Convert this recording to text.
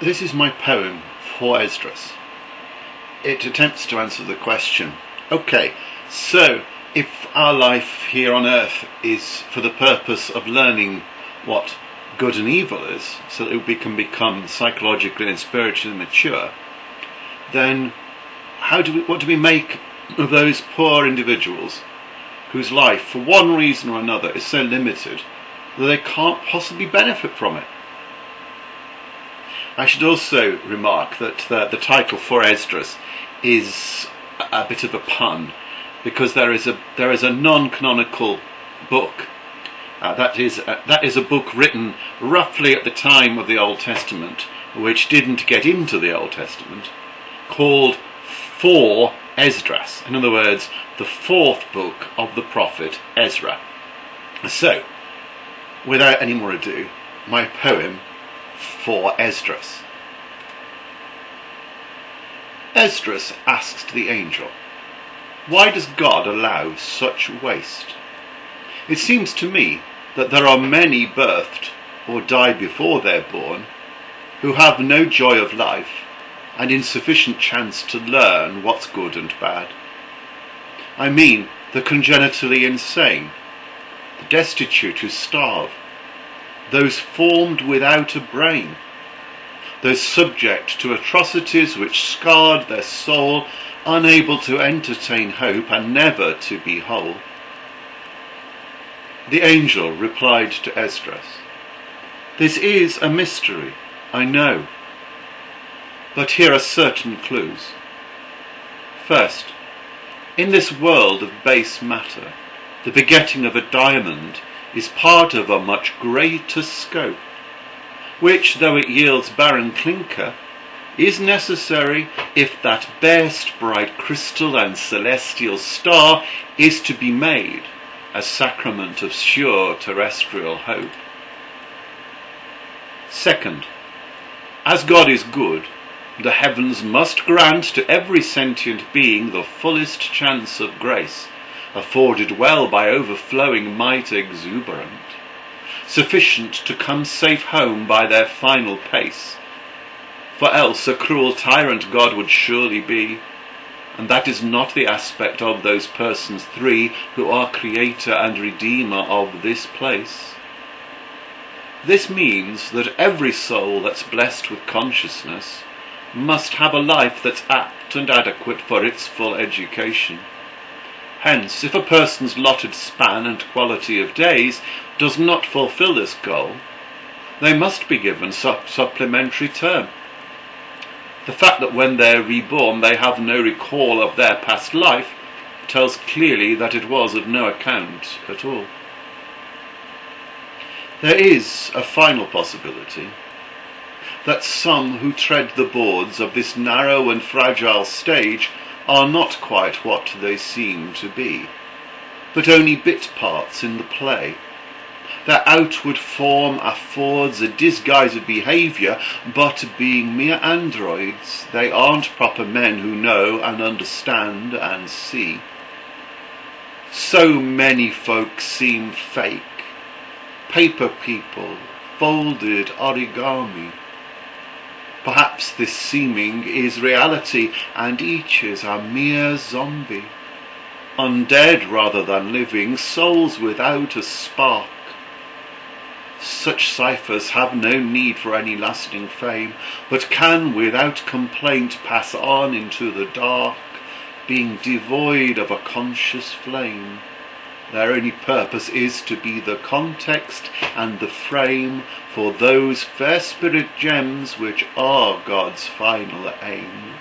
This is my poem for Esdras. It attempts to answer the question, okay, so if our life here on earth is for the purpose of learning what good and evil is, so that we can become psychologically and spiritually mature, then what do we make of those poor individuals whose life, for one reason or another, is so limited that they can't possibly benefit from it? I should also remark that the title for Esdras is a bit of a pun, because there is a non-canonical book that is a book written roughly at the time of the Old Testament, which didn't get into the Old Testament, called For Esdras. In other words, the fourth book of the prophet Ezra. So, without any more ado, my poem for Esdras. Esdras asked the angel, "Why does God allow such waste? It seems to me that there are many birthed or die before they're born who have no joy of life and insufficient chance to learn what's good and bad. I mean the congenitally insane, the destitute who starve, those formed without a brain, those subject to atrocities which scarred their soul, unable to entertain hope and never to be whole." The angel replied to Esdras, "This is a mystery, I know, but here are certain clues. First, in this world of base matter, the begetting of a diamond is part of a much greater scope, which, though it yields barren clinker, is necessary if that best bright crystal and celestial star is to be made a sacrament of sure terrestrial hope. Second, as God is good, the heavens must grant to every sentient being the fullest chance of grace, afforded well by overflowing might exuberant, sufficient to come safe home by their final pace. For else a cruel tyrant God would surely be, and that is not the aspect of those persons three who are Creator and Redeemer of this place. This means that every soul that's blessed with consciousness must have a life that's apt and adequate for its full education. Hence, if a person's lotted span and quality of days does not fulfill this goal, they must be given supplementary term. The fact that when they're reborn they have no recall of their past life tells clearly that it was of no account at all. There is a final possibility, that some who tread the boards of this narrow and fragile stage are not quite what they seem to be, but only bit parts in the play. Their outward form affords a disguise of behaviour, but being mere androids, they aren't proper men who know and understand and see. So many folk seem fake, paper people, folded origami. Perhaps this seeming is reality, and each is a mere zombie, undead rather than living, souls without a spark. Such ciphers have no need for any lasting fame, but can without complaint pass on into the dark, being devoid of a conscious flame. Their only purpose is to be the context and the frame for those fair spirit gems which are God's final aim.